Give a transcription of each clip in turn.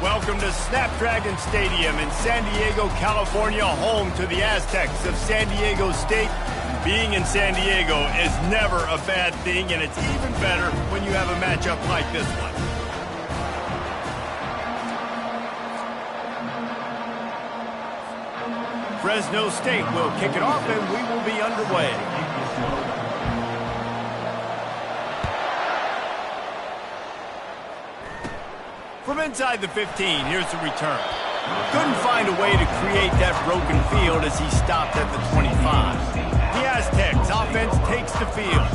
Welcome to Snapdragon Stadium in San Diego, California, home to the Aztecs of San Diego State. Being in San Diego is never a bad thing, and it's even better when you have a matchup like this one. Fresno State will kick it off, and we will be underway. From inside the 15, here's the return. Couldn't find a way to create that broken field as he stopped at the 25. The Aztecs offense takes the field.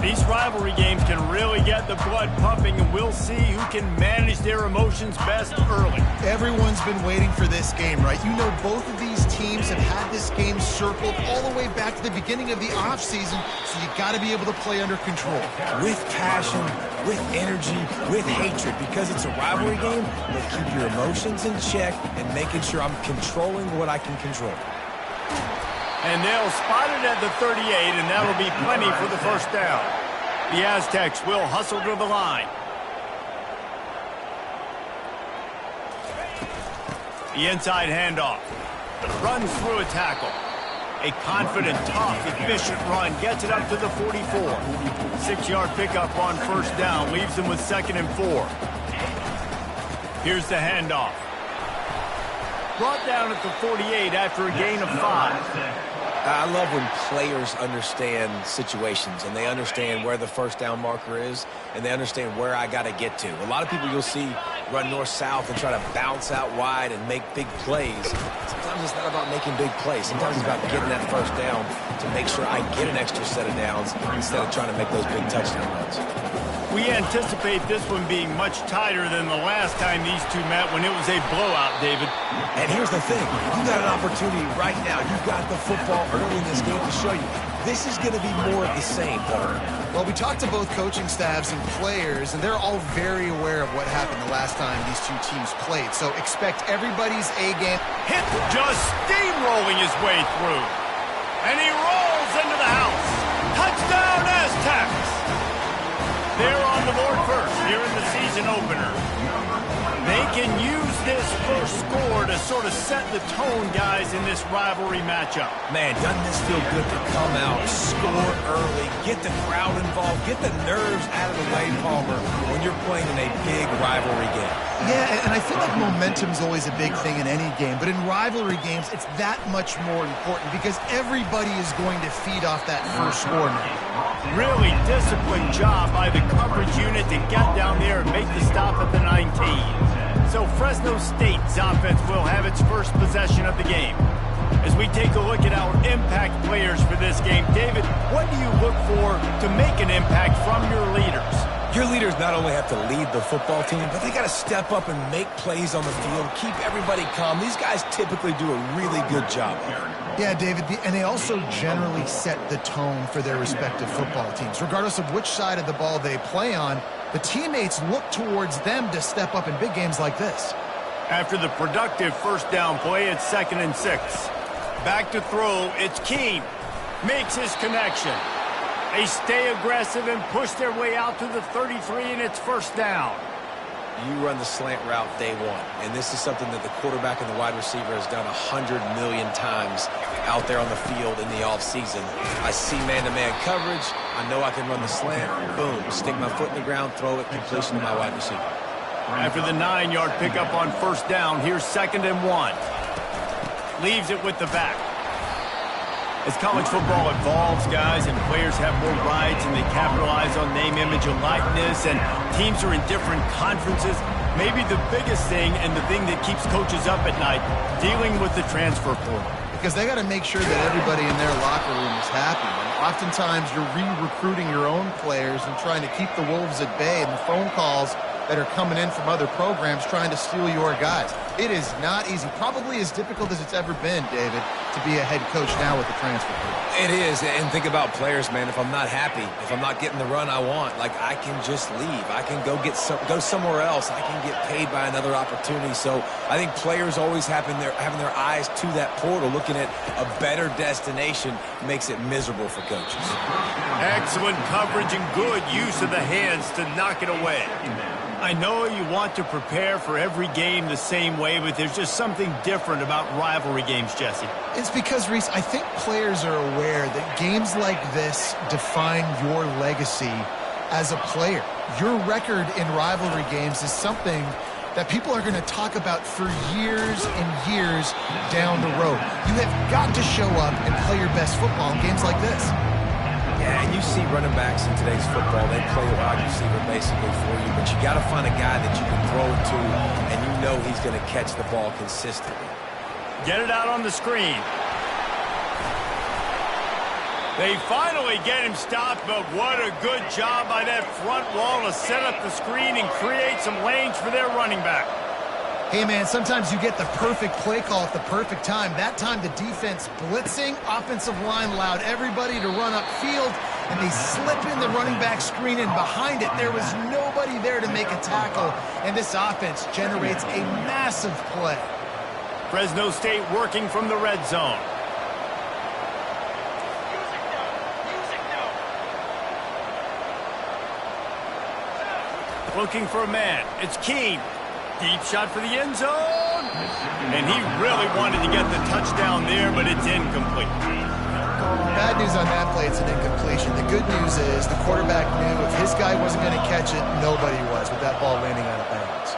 These rivalry games can really get the blood pumping, and we'll see who can manage their emotions best early. Everyone's been waiting for this game, right? You know, both of these teams have had this game circled all the way back to the beginning of the offseason, so you got to be able to play under control. With passion, with energy, with hatred, because it's a rivalry game, but keep your emotions in check and making sure I'm controlling what I can control. And they'll spot it at the 38, and that'll be plenty for the first down. The Aztecs will hustle to the line. The inside handoff. Runs through a tackle. A confident, tough, efficient run gets it up to the 44. 6-yard pickup on first down leaves them with 2nd and 4. Here's the handoff. Brought down at the 48 after a gain of 5. I love when players understand situations and they understand where the first down marker is and they understand where I got to get to. A lot of people you'll see run north-south and try to bounce out wide and make big plays. Sometimes it's not about making big plays. Sometimes it's about getting that first down to make sure I get an extra set of downs instead of trying to make those big touchdown runs. We anticipate this one being much tighter than the last time these two met when it was a blowout, David. And here's the thing. You got an opportunity right now. You've got the football early in this game to show you. This is going to be more of the same, Paul. Well, we talked to both coaching staffs and players, and they're all very aware of what happened the last time these two teams played. So expect everybody's A-game. Hit just steamrolling his way through. And he rolls into the house. Touchdown, Aztecs! They're on the board first here in the season opener. They can use this first score to sort of set the tone, guys, in this rivalry matchup. Man, doesn't this feel good to come out, score early, get the crowd involved, get the nerves out of the way, Palmer, when you're playing in a big rivalry game? Yeah, and I feel like momentum's always a big thing in any game, but in rivalry games, it's that much more important because everybody is going to feed off that first score now. Really disciplined job by the coverage unit to get down there and make the stop at the 19. So Fresno State's offense will have its first possession of the game. As we take a look at our impact players for this game, David, what do you look for to make an impact from your leaders? Your leaders not only have to lead the football team, but they got to step up and make plays on the field, keep everybody calm. These guys typically do a really good job. Yeah, David, and they also generally set the tone for their respective football teams. Regardless of which side of the ball they play on, the teammates look towards them to step up in big games like this. After the productive first down play, it's 2nd and 6. Back to throw, it's Keene. Makes his connection. They stay aggressive and push their way out to the 33, and it's first down. You run the slant route day one, and this is something that the quarterback and the wide receiver has done 100 million times out there on the field in the offseason. I see man-to-man coverage. I know I can run the slant. Boom, stick my foot in the ground, throw it, completion to my wide receiver. After the 9-yard pickup on first down, here's 2nd and 1. Leaves it with the back. As college football evolves, guys, and players have more rights and they capitalize on name, image, and likeness, and teams are in different conferences, maybe the biggest thing and the thing that keeps coaches up at night, dealing with the transfer portal. Because they got to make sure that everybody in their locker room is happy. And oftentimes you're re-recruiting your own players and trying to keep the wolves at bay, and the phone calls that are coming in from other programs trying to steal your guys. It is not easy. Probably as difficult as it's ever been, David, to be a head coach now with the transfer portal. It is, and think about players, man. If I'm not happy, if I'm not getting the run I want, like, I can just leave. I can go somewhere else. I can get paid by another opportunity. So I think players always having their eyes to that portal, looking at a better destination, makes it miserable for coaches. Excellent coverage and good use of the hands to knock it away. I know you want to prepare for every game the same way, but there's just something different about rivalry games, Jesse. It's because, Reese, I think players are aware that games like this define your legacy as a player. Your record in rivalry games is something that people are going to talk about for years and years down the road. You have got to show up and play your best football in games like this. Yeah, and you see running backs in today's football, they play a wide receiver basically for you, but you got to find a guy that you can throw it to, and you know he's going to catch the ball consistently. Get it out on the screen. They finally get him stopped, but what a good job by that front wall to set up the screen and create some lanes for their running back. Hey, man, sometimes you get the perfect play call at the perfect time. That time the defense blitzing, offensive line allowed everybody to run upfield, and they slip in the running back screen, and behind it there was nobody there to make a tackle, and this offense generates a massive play. Fresno State working from the red zone. Looking for a man. It's Keene. Deep shot for the end zone. And he really wanted to get the touchdown there, but it's incomplete. Bad news on that play, it's an incompletion. The good news is the quarterback knew if his guy wasn't going to catch it, nobody was with that ball landing out of bounds.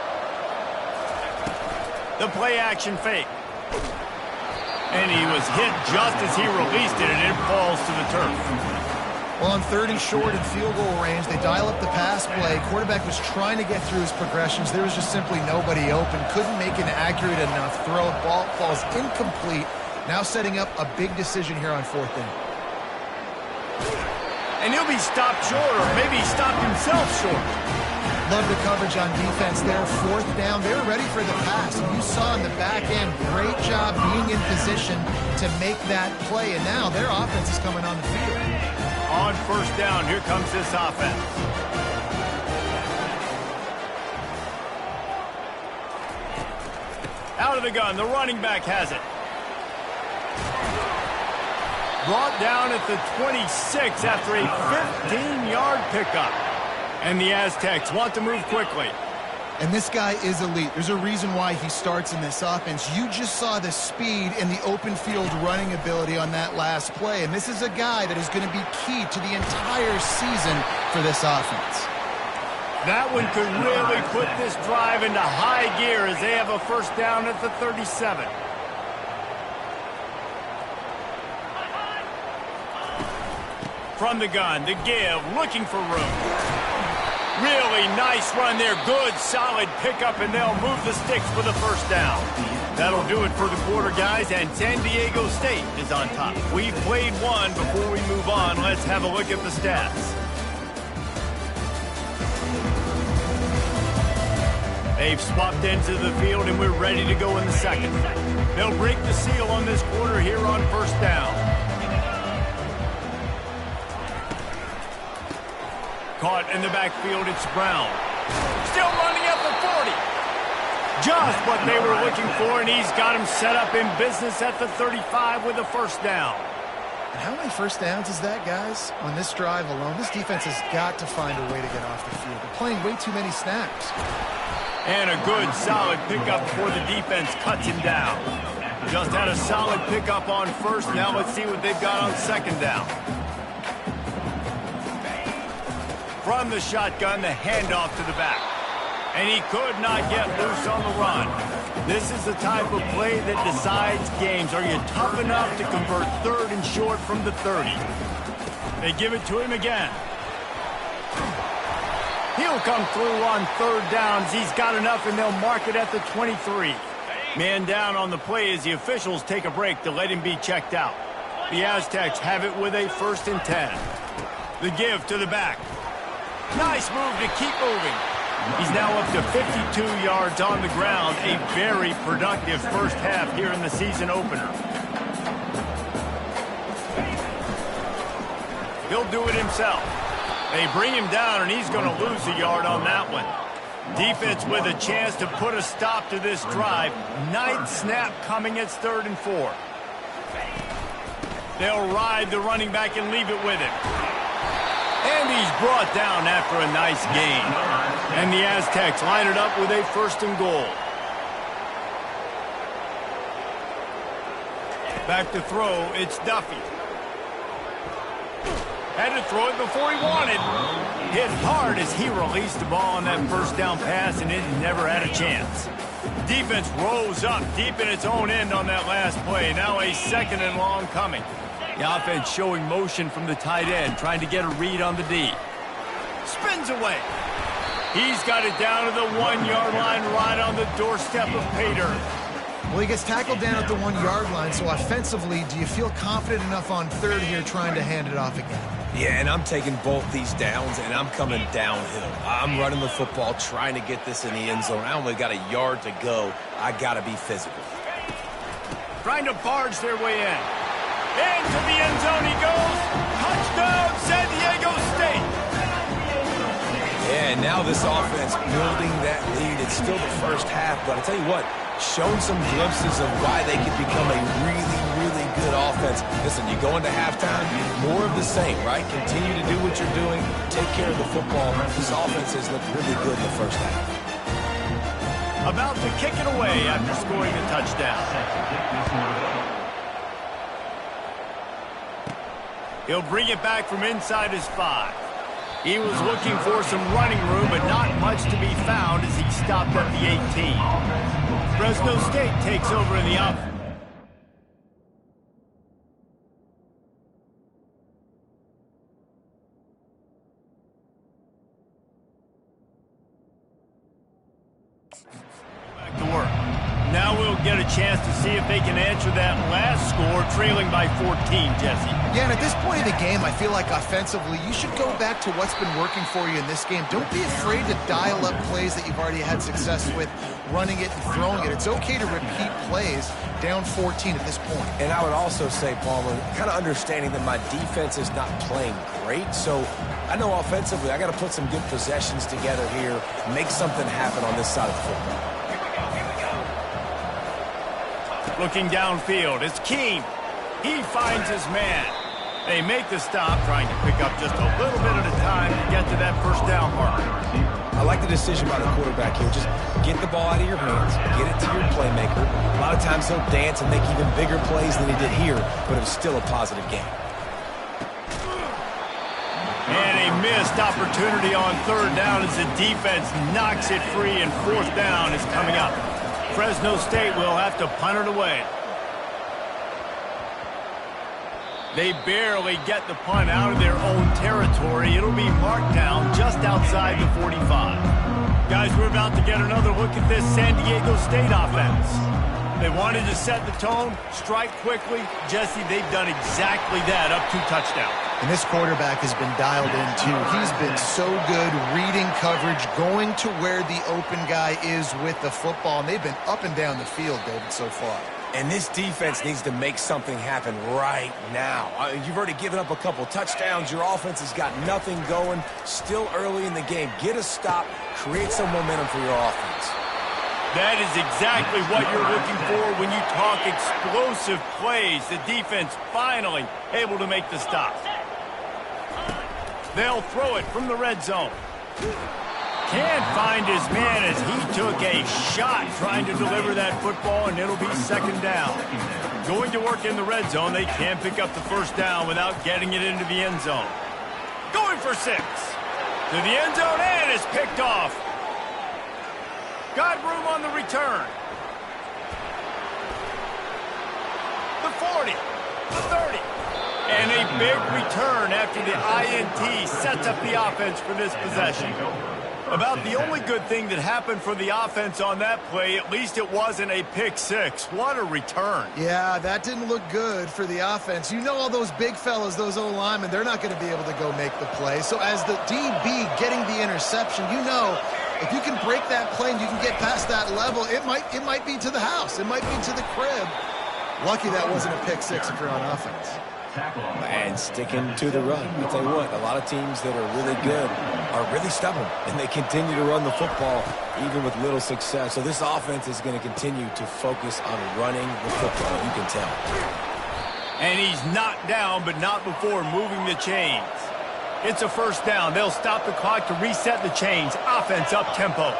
The play action fake. And he was hit just as he released it, and it falls to the turf. Well, on 3rd and short and field goal range, they dial up the pass play. Quarterback was trying to get through his progressions. There was just simply nobody open. Couldn't make an accurate enough throw. Ball falls incomplete. Now setting up a big decision here on 4th down. And he'll be stopped short, or maybe he stopped himself short. Love the coverage on defense there. 4th down. They were ready for the pass. And you saw in the back end, great job being in position to make that play. And now their offense is coming on the field. On 1st down, here comes this offense. Out of the gun, the running back has it. Brought down at the 26 after a 15-yard pickup. And the Aztecs want to move quickly. And this guy is elite. There's a reason why he starts in this offense. You just saw the speed and the open field running ability on that last play. And this is a guy that is going to be key to the entire season for this offense. That one could really put this drive into high gear as they have a 1st down at the 37. From the gun, the give, looking for room. Really nice run there. Good, solid pickup, and they'll move the sticks for the 1st down. That'll do it for the quarter, guys, and San Diego State is on top. We've played one. Before we move on, let's have a look at the stats. They've swapped into the field, and we're ready to go in the 2nd. They'll break the seal on this quarter here on 1st down. Caught in the backfield, it's Brown. Still running at the 40. Just what they were looking for, and he's got him set up in business at the 35 with a 1st down. And how many 1st downs is that, guys? On this drive alone, this defense has got to find a way to get off the field. They're playing way too many snaps. And a good, solid pickup before the defense cuts him down. Just had a solid pickup on 1st. Now let's see what they've got on 2nd down. From the shotgun, the handoff to the back. And he could not get loose on the run. This is the type of play that decides games. Are you tough enough to convert 3rd and short from the 30? They give it to him again. He'll come through on 3rd downs. He's got enough, and they'll mark it at the 23. Man down on the play as the officials take a break to let him be checked out. The Aztecs have it with a 1st and 10. The give to the back. Nice move to keep moving. He's now up to 52 yards on the ground. A very productive 1st half here in the season opener. He'll do it himself. They bring him down, and he's going to lose a yard on that one. Defense with a chance to put a stop to this drive. 9th snap coming. It's 3rd and 4. They'll ride the running back and leave it with him. And he's brought down after a nice gain. And the Aztecs line it up with a 1st and goal. Back to throw, it's Duffy. Had to throw it before he wanted. Hit hard as he released the ball on that 1st down pass, and it never had a chance. Defense rose up deep in its own end on that last play. Now a 2nd and long coming. The offense showing motion from the tight end, trying to get a read on the D. Spins away. He's got it down to the 1-yard line, right on the doorstep of pay dirt. Well, he gets tackled down at the 1-yard line, so offensively, do you feel confident enough on 3rd here trying to hand it off again? Yeah, and I'm taking both these downs, and I'm coming downhill. I'm running the football, trying to get this in the end zone. I only got a yard to go. I got to be physical. Trying to barge their way in. Into the end zone he goes. Touchdown, San Diego State. Yeah, and now this offense building that lead. It's still the 1st half, but I tell you what, shown some glimpses of why they could become a really, really good offense. Listen, you go into halftime, more of the same, right? Continue to do what you're doing, take care of the football. This offense has looked really good in the 1st half. About to kick it away after scoring the touchdown. He'll bring it back from inside his 5. He was looking for some running room, but not much to be found as he stopped at the 18. Fresno State takes over in the offense. Back to work. Now we'll get a chance to see if they can answer that last score, trailing by 14, Jesse. Yeah, and at this point in the game, I feel like offensively, you should go back to what's been working for you in this game. Don't be afraid to dial up plays that you've already had success with, running it and throwing it. It's okay to repeat plays down 14 at this point. And I would also say, Palmer, kind of understanding that my defense is not playing great, so I know offensively I got to put some good possessions together here, make something happen on this side of the football. Looking downfield, it's Keem. He finds his man. They make the stop, trying to pick up just a little bit at a time to get to that 1st down marker. I like the decision by the quarterback here. Just get the ball out of your hands, get it to your playmaker. A lot of times he'll dance and make even bigger plays than he did here, but it was still a positive game. And a missed opportunity on 3rd down as the defense knocks it free, and 4th down is coming up. Fresno State will have to punt it away. They barely get the punt out of their own territory. It'll be marked down just outside the 45. Guys, we're about to get another look at this San Diego State offense. They wanted to set the tone, strike quickly. Jesse, they've done exactly that, up 2 touchdowns. And this quarterback has been dialed in, too. He's been so good reading coverage, going to where the open guy is with the football. And they've been up and down the field, David, so far. And this defense needs to make something happen right now. You've already given up a couple touchdowns. Your offense has got nothing going. Still early in the game. Get a stop. Create some momentum for your offense. That is exactly what you're looking for when you talk explosive plays. The defense finally able to make the stop. They'll throw it from the red zone. Can't find his man as he took a shot trying to deliver that football, and it'll be 2nd down. Going to work in the red zone, they can't pick up the 1st down without getting it into the end zone. Going for 6. To the end zone, and is picked off. Got room on the return. The 40, the 30. And a big return after the INT sets up the offense for this possession. About the only good thing that happened for the offense on that play, at least it wasn't a pick 6. What a return. Yeah, that didn't look good for the offense. You know all those big fellas, those O-linemen, they're not going to be able to go make the play. So as the DB getting the interception, you know if you can break that play and you can get past that level, it might be to the house. It might be to the crib. Lucky that wasn't a pick 6 if you're on offense. And sticking to the run. I'll tell you what, a lot of teams that are really good are really stubborn, and they continue to run the football even with little success. So this offense is going to continue to focus on running the football, you can tell. And he's knocked down, but not before moving the chains. It's a first down. They'll stop the clock to reset the chains. Offense up tempo.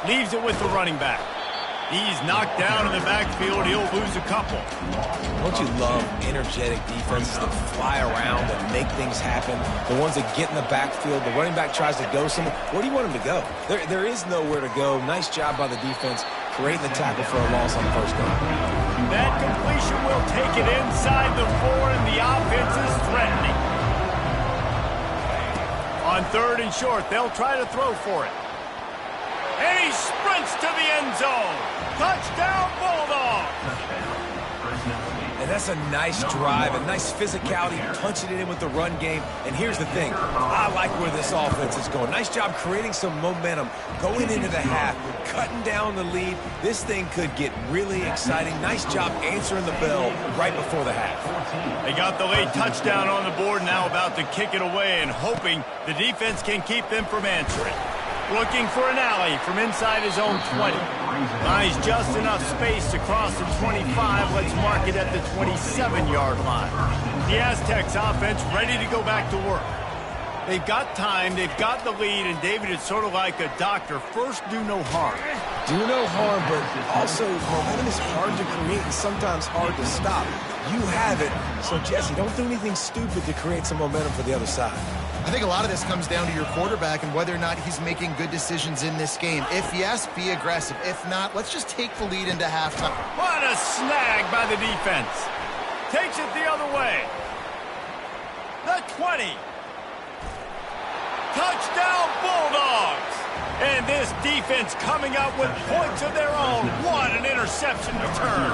Leaves it with the running back. He's knocked down in the backfield. He'll lose a couple. Don't you love energetic defenses that fly around and make things happen? The ones that get in the backfield, the running back tries to go somewhere. Where do you want him to go? There is nowhere to go. Nice job by the defense creating the tackle for a loss on first down. That completion will take it inside the 4, and the offense is threatening. On 3rd and short, they'll try to throw for it. And he sprints to the end zone. Touchdown, Bulldogs! And that's a nice drive, a nice physicality, punching it in with the run game. And here's the thing, I like where this offense is going. Nice job creating some momentum, going into the half, cutting down the lead. This thing could get really exciting. Nice job answering the bell right before the half. They got the late touchdown on the board, now about to kick it away and hoping the defense can keep them from answering. Looking for an alley from inside his own 20. Buys just enough space to cross the 25. Let's mark it at the 27-yard line. The Aztecs offense ready to go back to work. They've got time, they've got the lead, and David, it's sort of like a doctor. First, do no harm. Do no harm, but also momentum is hard to create and sometimes hard to stop. You have it, so Jesse, don't do anything stupid to create some momentum for the other side. I think a lot of this comes down to your quarterback and whether or not he's making good decisions in this game. If yes, be aggressive. If not, let's just take the lead into halftime. What a snag by the defense. Takes it the other way. The 20. Touchdown, Bulldogs. And this defense coming up with points of their own. What an interception return.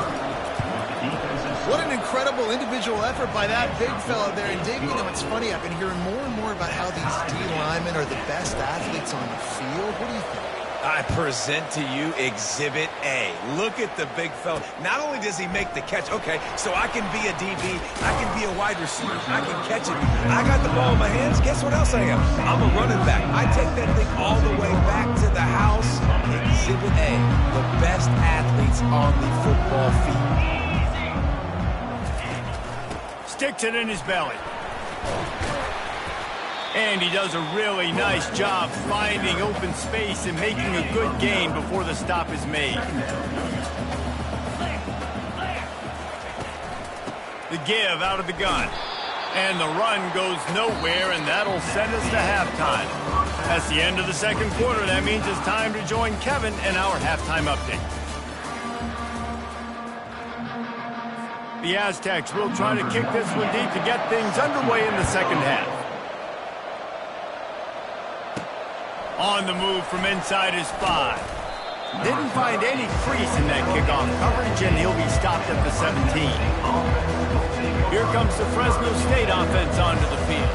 What an incredible individual effort by that big fella there. And Dave, you know, it's funny, I've been hearing more and more about how these D linemen are the best athletes on the field. What do you think? I present to you Exhibit A. Look at the big fella. Not only does he make the catch, okay, so I can be a DB, I can be a wide receiver, I can catch it. I got the ball in my hands. Guess what else I am? I'm a running back. I take that thing all the way back to the house. Exhibit A, the best athletes on the football field. Sticks it in his belly. And he does a really nice job finding open space and making a good gain before the stop is made. The give out of the gun. And the run goes nowhere, and that'll send us to halftime. That's the end of the second quarter. That means it's time to join Kevin and our halftime update. The Aztecs will try to kick this one deep to get things underway in the second half. On the move from inside his 5. Didn't find any crease in that kickoff coverage, and he'll be stopped at the 17. Here comes the Fresno State offense onto the field.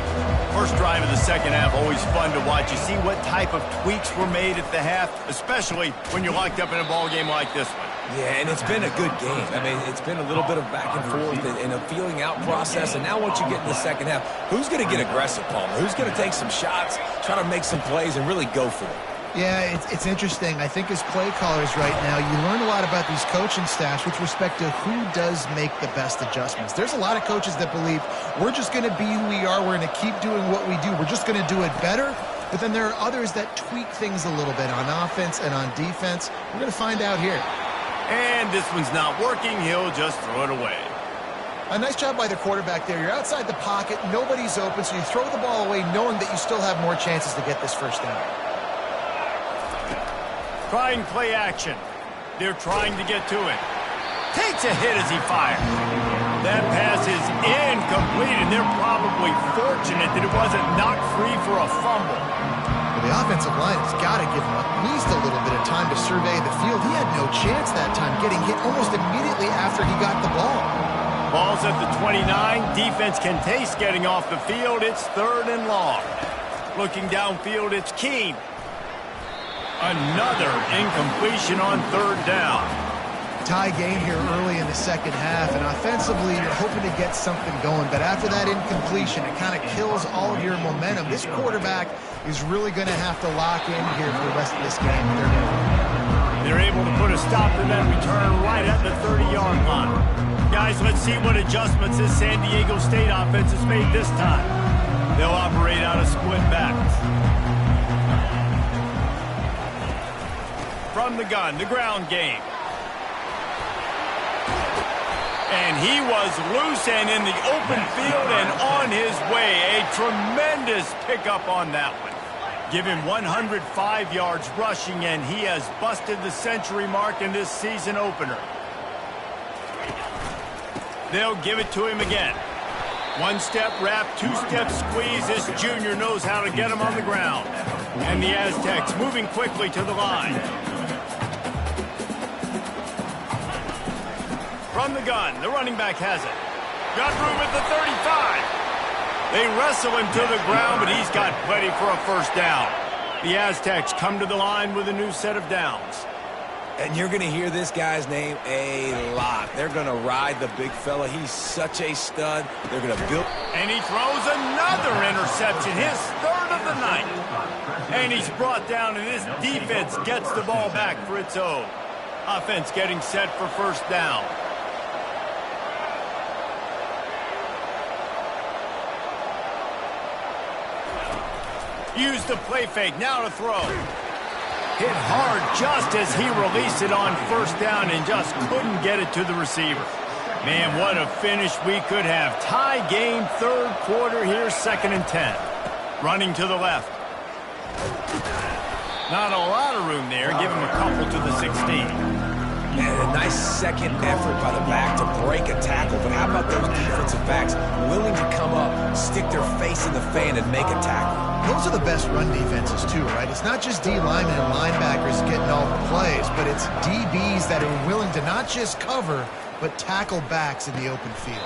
First drive of the second half, always fun to watch. You see what type of tweaks were made at the half, especially when you're locked up in a ball game like this one. Yeah, and it's been a good game. I mean, it's been a little bit of back and forth and a feeling out process. And now once you get in the second half, who's going to get aggressive, Palmer? Who's going to take some shots, try to make some plays, and really go for it? Yeah, it's interesting. I think as play callers right now, you learn a lot about these coaching staffs with respect to who does make the best adjustments. There's a lot of coaches that believe we're just going to be who we are. We're going to keep doing what we do. We're just going to do it better. But then there are others that tweak things a little bit on offense and on defense. We're going to find out here. And this one's not working. He'll just throw it away. A nice job by the quarterback there. You're outside the pocket. Nobody's open, so you throw the ball away knowing that you still have more chances to get this first down. Trying play action. They're trying to get to it. Takes a hit as he fires. That pass is incomplete, and they're probably fortunate that it wasn't knocked free for a fumble. The offensive line has got to give him at least a little bit of time to survey the field. He had no chance that time, getting hit almost immediately after he got the ball. Ball's at the 29. Defense can taste getting off the field. It's 3rd and long. Looking downfield, it's Keene. Another incompletion on 3rd down. Tie game here early in the second half, and offensively you're hoping to get something going, but after that incompletion it kind of kills all of your momentum. This quarterback is really going to have to lock in here for the rest of this game. They're able to put a stop to that return right at the 30-yard line. Guys, let's see what adjustments this San Diego State offense has made this time. They'll operate out of split backs. From the gun, the ground game. And he was loose and in the open field and on his way. A tremendous pickup on that one. Give him 105 yards rushing, and he has busted the century mark in this season opener. They'll give it to him again. One-step wrap, two-step squeeze. This junior knows how to get him on the ground. And the Aztecs moving quickly to the line. From the gun, the running back has it. Got room at the 35. They wrestle him to the ground, but he's got plenty for a first down. The Aztecs come to the line with a new set of downs. And you're going to hear this guy's name a lot. They're going to ride the big fella. He's such a stud. They're going to build. And he throws another interception, his third of the night. And he's brought down, and this defense gets the ball back for its own. Offense getting set for first down. Use the play fake, now to throw. Hit hard just as he released it on first down and just couldn't get it to the receiver. Man, what a finish we could have. Tie game, third quarter here, 2nd and 10. Running to the left. Not a lot of room there. Give him a couple to the 16. And a nice second effort by the back to break a tackle. But how about those defensive backs willing to come up, stick their face in the fan, and make a tackle? Those are the best run defenses, too, right? It's not just D linemen and linebackers getting all the plays, but it's DBs that are willing to not just cover, but tackle backs in the open field.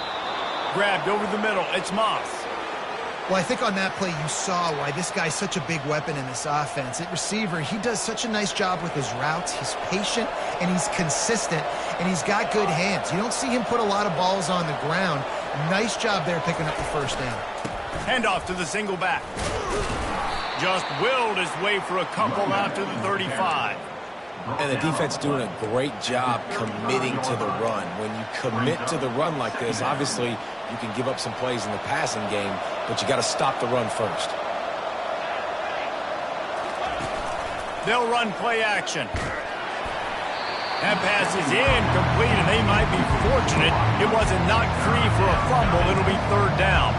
Grabbed over the middle. It's Moss. Well, I think on that play you saw why this guy's such a big weapon in this offense. At receiver, he does such a nice job with his routes. He's patient, and he's consistent, and he's got good hands. You don't see him put a lot of balls on the ground. Nice job there picking up the first down. Handoff to the single back. Just willed his way for a couple out to the 35. And the defense doing a great job committing to the run. When you commit to the run like this, obviously you can give up some plays in the passing game, but you got to stop the run first. They'll run play action. That pass is incomplete, and they might be fortunate it wasn't knocked free for a fumble. It'll be third down.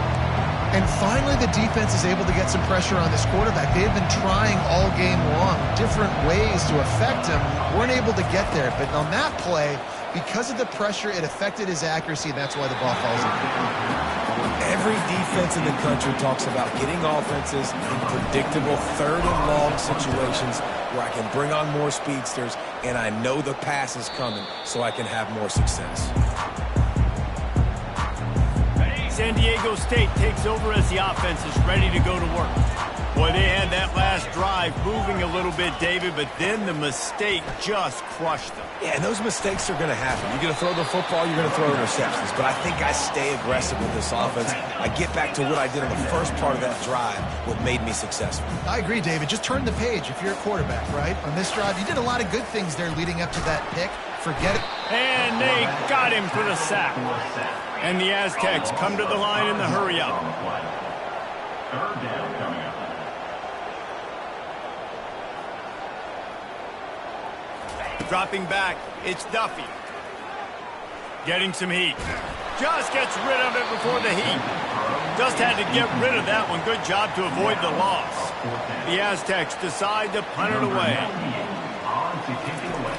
And finally, the defense is able to get some pressure on this quarterback. They've been trying all game long, different ways to affect him. Weren't able to get there. But on that play, because of the pressure, it affected his accuracy, and that's why the ball falls in. Every defense in the country talks about getting offenses in predictable third and long situations where I can bring on more speedsters, and I know the pass is coming, so I can have more success. San Diego State takes over as the offense is ready to go to work. Boy, they had that last drive moving a little bit, David, but then the mistake just crushed them. Yeah, and those mistakes are going to happen. You're going to throw the football, you're going to throw interceptions. But I think I stay aggressive with this offense. I get back to what I did in the first part of that drive, what made me successful. I agree, David. Just turn the page if you're a quarterback, right? On this drive, you did a lot of good things there leading up to that pick. Forget it. And they got him for the sack. And the Aztecs come to the line in the hurry-up. Third down coming up. Dropping back, it's Duffy. Getting some heat. Just gets rid of it before the heat. Just had to get rid of that one. Good job to avoid the loss. The Aztecs decide to punt it away. On to kick it away.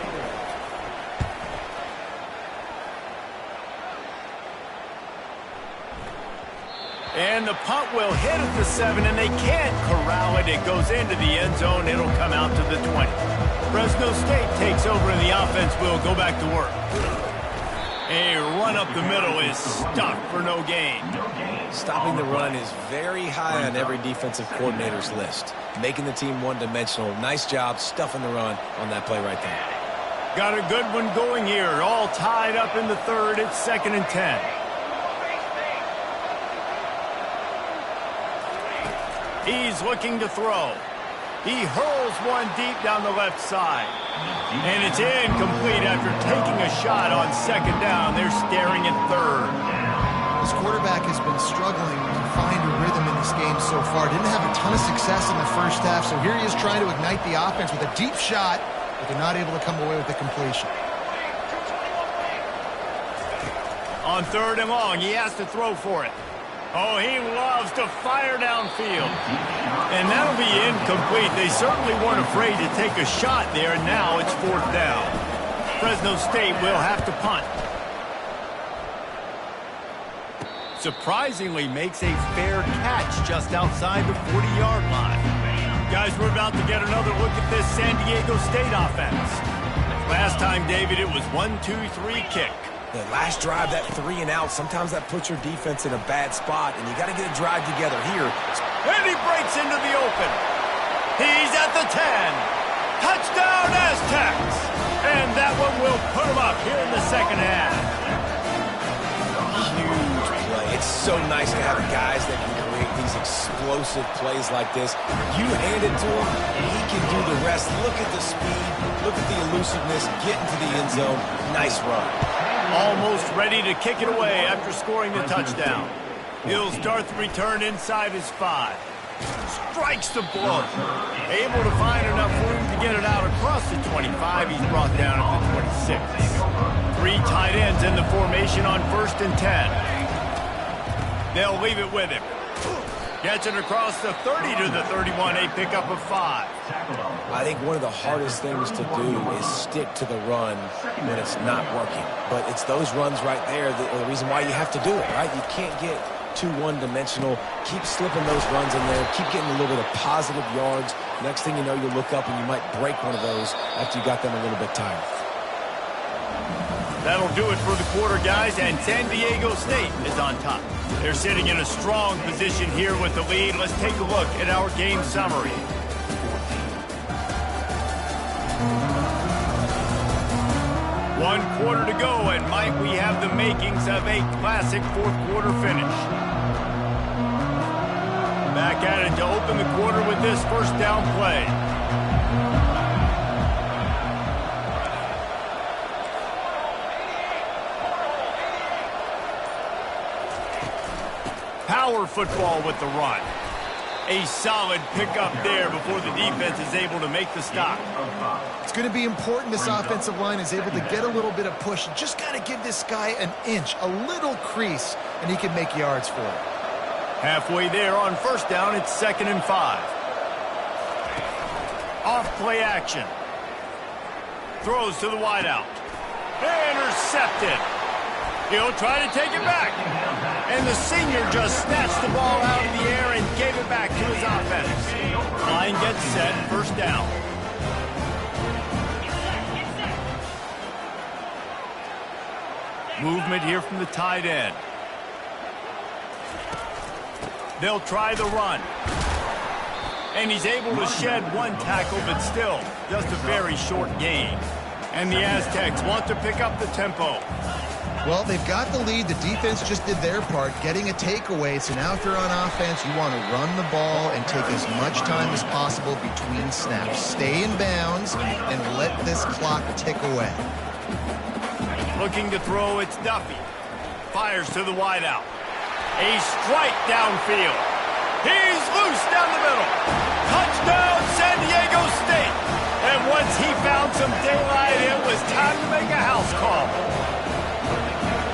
And the punt will hit at the 7, and they can't corral it. It goes into the end zone. It'll come out to the 20. Fresno State takes over, and the offense will go back to work. A run up the middle is stuck for no gain. Stopping the run is very high on every defensive coordinator's list. Making the team one-dimensional. Nice job stuffing the run on that play right there. Got a good one going here. All tied up in the third. It's 2nd and 10. He's looking to throw. He hurls one deep down the left side. And it's incomplete after taking a shot on second down. They're staring at third. This quarterback has been struggling to find a rhythm in this game so far. Didn't have a ton of success in the first half, so here he is trying to ignite the offense with a deep shot, but they're not able to come away with the completion. On third and long, he has to throw for it. Oh, he loves to fire downfield. And that'll be incomplete. They certainly weren't afraid to take a shot there, and now it's fourth down. Fresno State will have to punt. Surprisingly makes a fair catch just outside the 40-yard line. Guys, we're about to get another look at this San Diego State offense. Last time, David, it was 1-2-3 kick. The last drive, that 3 and out, sometimes that puts your defense in a bad spot, and you got to get a drive together here. And he breaks into the open. He's at the 10. Touchdown, Aztecs! And that one will put him up here in the second half. Huge play. It's so nice to have guys that can create these explosive plays like this. You hand it to him, and he can do the rest. Look at the speed. Look at the elusiveness. Get into the end zone. Nice run. Almost ready to kick it away after scoring the touchdown. He'll start the return inside his 5. Strikes the blow. Able to find enough room to get it out across the 25. He's brought down at the 26. 3 tight ends in the formation on first and 10. They'll leave it with him. Gets it across the 30 to the 31, a pickup of 5. I think one of the hardest things to do is stick to the run when it's not working. But it's those runs right there that are the reason why you have to do it, right? You can't get too one-dimensional. Keep slipping those runs in there. Keep getting a little bit of positive yards. Next thing you know, you look up and you might break one of those after you got them a little bit tired. That'll do it for the quarter, guys, and San Diego State is on top. They're sitting in a strong position here with the lead. Let's take a look at our game summary. One quarter to go, and might we have the makings of a classic fourth quarter finish. Back at it to open the quarter with this first down play. Power football with the run. A solid pickup there before the defense is able to make the stop. It's going to be important this offensive line is able to get a little bit of push. Just got to give this guy an inch, a little crease, and he can make yards for it. Halfway there on first down, it's 2nd and 5. Off play action. Throws to the wideout. Intercepted. He'll try to take it back. And the senior just snatched the ball out of the air and gave it back to his offense. Line gets set, first down. Movement here from the tight end. They'll try the run. And he's able to shed one tackle, but still, just a very short gain. And the Aztecs want to pick up the tempo. Well, they've got the lead. The defense just did their part, getting a takeaway. So now if you're on offense, you want to run the ball and take as much time as possible between snaps. Stay in bounds and let this clock tick away. Looking to throw, it's Duffy. Fires to the wideout. A strike downfield. He's loose down the middle. Touchdown, San Diego State. And once he found some daylight, it was time to make a house call.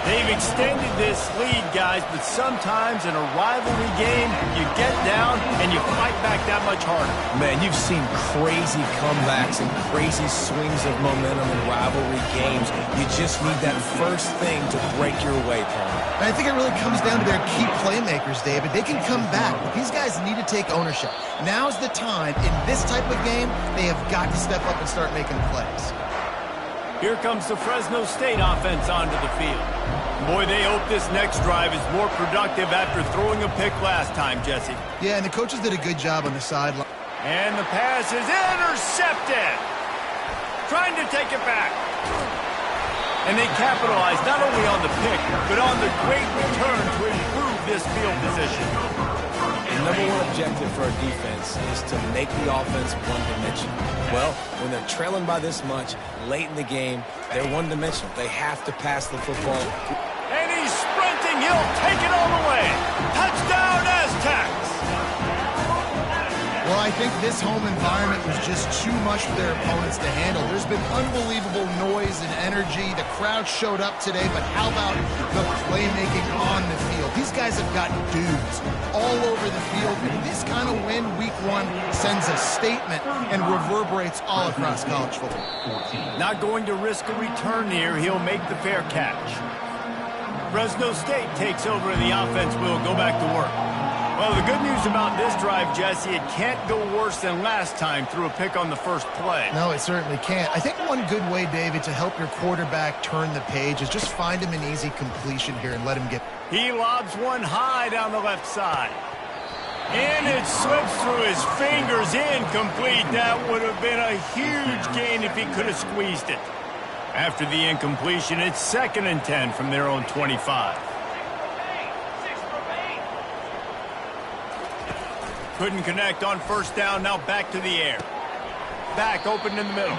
They've extended this lead, guys, but sometimes in a rivalry game, you get down and you fight back that much harder. Man, you've seen crazy comebacks and crazy swings of momentum in rivalry games. You just need that first thing to break your way, Paul. And I think it really comes down to their key playmakers, David. They can come back, but these guys need to take ownership. Now's the time. In this type of game, they have got to step up and start making plays. Here comes the Fresno State offense onto the field. Boy, they hope this next drive is more productive after throwing a pick last time, Jesse. Yeah, and the coaches did a good job on the sideline. And the pass is intercepted. Trying to take it back. And they capitalized not only on the pick, but on the great return to improve this field position. The number one objective for a defense is to make the offense one-dimensional. Well, when they're trailing by this much late in the game, they're one-dimensional. They have to pass the football. And he's sprinting. He'll take it all the way. Touchdown, Aztecs. Well, I think this home environment was just too much for their opponents to handle. There's been unbelievable noise and energy. The crowd showed up today, but how about the playmaking on the field? These guys have got dudes all over the field, and this kind of win week one sends a statement and reverberates all across college football. Not going to risk a return here. He'll make the fair catch. Fresno State takes over and the offense will go back to work. Well, the good news about this drive, Jesse, it can't go worse than last time through a pick on the first play. No, it certainly can't. I think one good way, David, to help your quarterback turn the page is just find him an easy completion here and let him get... He lobs one high down the left side. And it slips through his fingers, incomplete. That would have been a huge gain if he could have squeezed it. After the incompletion, it's 2nd and 10 from their own 25. Couldn't connect on first down, now back to the air. Back open in the middle.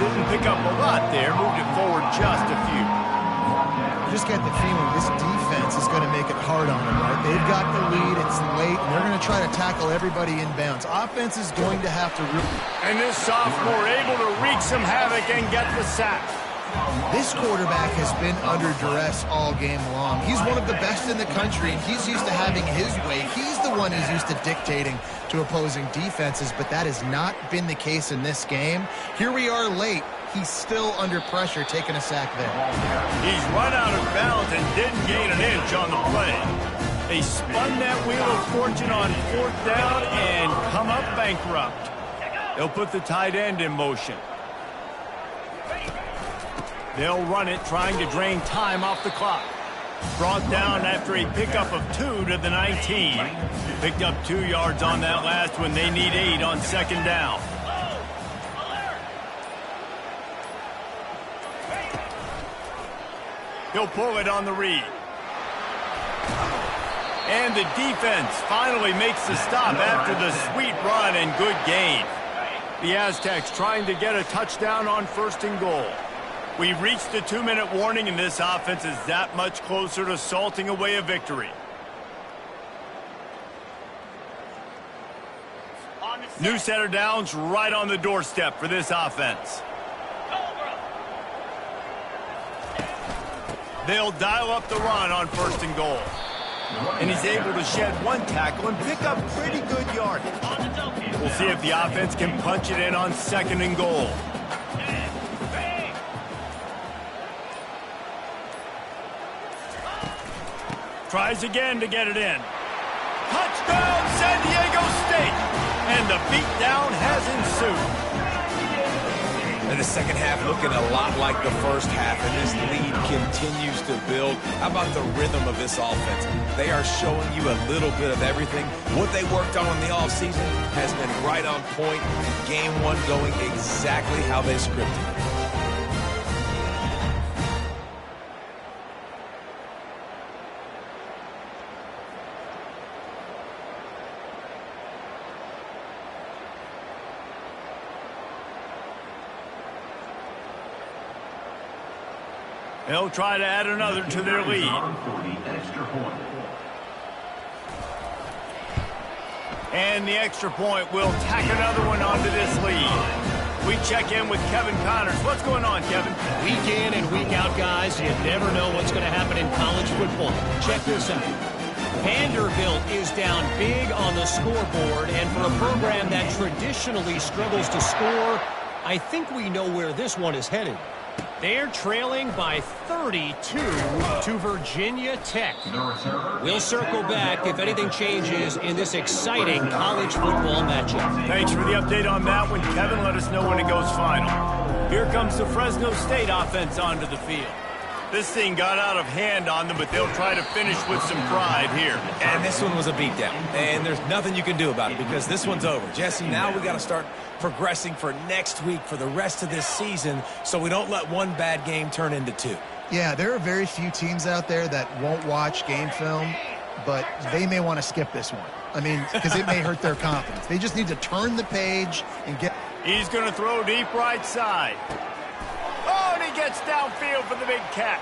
Didn't pick up a lot there, moved it forward just a few. You just get the feeling this defense is going to make it hard on them, right? They've got the lead, it's late, and they're going to try to tackle everybody in bounds. Offense is going to have to... And this sophomore able to wreak some havoc and get the sack. This quarterback has been under duress all game long. He's one of the best in the country, and he's used to having his way. He's the one who's used to dictating to opposing defenses, but that has not been the case in this game. Here we are late. He's still under pressure, taking a sack there. He's run out of bounds and didn't gain an inch on the play. They spun that wheel of fortune on 4th down and come up bankrupt. They'll put the tight end in motion. They'll run it, trying to drain time off the clock. Brought down after a pickup of 2 to the 19. Picked up 2 yards on that last one. They need 8 on 2nd down. He'll pull it on the read. And the defense finally makes the stop after the sweet run and good gain. The Aztecs trying to get a touchdown on 1st and goal. We've reached the 2-minute warning, and this offense is that much closer to salting away a victory. New set of downs right on the doorstep for this offense. They'll dial up the run on 1st and goal. And he's able to shed 1 tackle and pick up pretty good yardage. We'll see if the offense can punch it in on 2nd and goal. Tries again to get it in. Touchdown, San Diego State! And the beatdown has ensued. And the second half looking a lot like the first half, and this lead continues to build. How about the rhythm of this offense? They are showing you a little bit of everything. What they worked on in the offseason has been right on point, and game one going exactly how they scripted it. They'll try to add another to their lead. And the extra point will tack another one onto this lead. We check in with Kevin Connors. What's going on, Kevin? Week in and week out, guys. You never know what's going to happen in college football. Check this out. Vanderbilt is down big on the scoreboard, and for a program that traditionally struggles to score, I think we know where this one is headed. They're trailing by 32 to Virginia Tech. We'll circle back if anything changes in this exciting college football matchup. Thanks for the update on that one, Kevin. Let us know when it goes final. Here comes the Fresno State offense onto the field. This thing got out of hand on them, but they'll try to finish with some pride here. And this one was a beatdown, and there's nothing you can do about it because this one's over. Jesse, now we got to start progressing for next week for the rest of this season so we don't let one bad game turn into 2. Yeah, there are very few teams out there that won't watch game film but they may want to skip this one. I mean, because it may hurt their confidence. They just need to turn the page and get... He's going to throw deep right side. Oh, and he gets downfield for the big catch.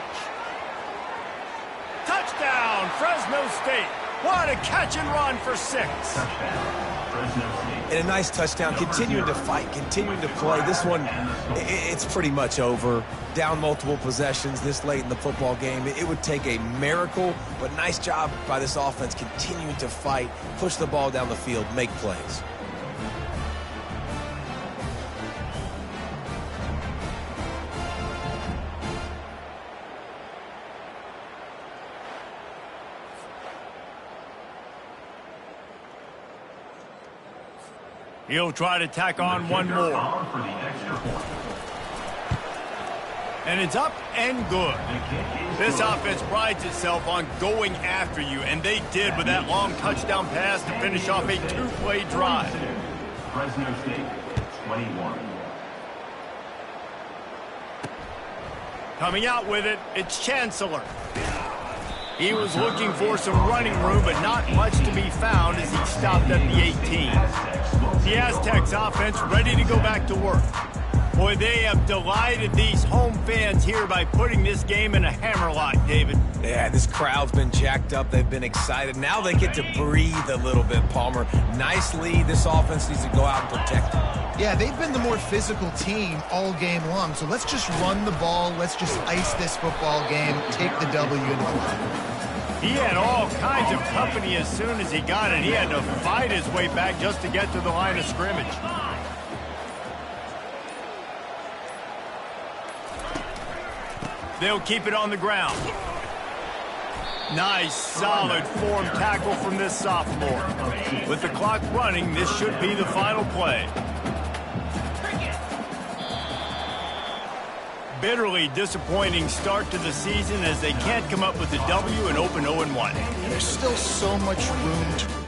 Touchdown, Fresno State. What a catch and run for 6. Touchdown, Fresno State. And a nice touchdown, continuing to fight, continuing to play. This one, it's pretty much over. Down multiple possessions this late in the football game. It would take a miracle, but nice job by this offense continuing to fight, push the ball down the field, make plays. He'll try to tack on one more. For the extra point. And it's up and good. The kick is This good. offense prides itself on going after you, and they did with that long touchdown pass to finish off a 2-play drive. Fresno State, 21. Coming out with it, it's Chancellor. He was looking for some running room, but not much to be found as he stopped at the 18. The Aztecs offense ready to go back to work. Boy, they have delighted these home fans here by putting this game in a hammerlock, David. Yeah, this crowd's been jacked up. They've been excited. Now they get to breathe a little bit, Palmer. Nice lead. This offense needs to go out and protect it. Yeah, they've been the more physical team all game long. So let's just run the ball. Let's just ice this football game, take the W and win. He had all kinds of company as soon as he got it. He had to fight his way back just to get to the line of scrimmage. They'll keep it on the ground. Nice, solid form tackle from this sophomore. With the clock running, this should be the final play. Bitterly disappointing start to the season as they can't come up with the W and open 0-1. There's still so much room to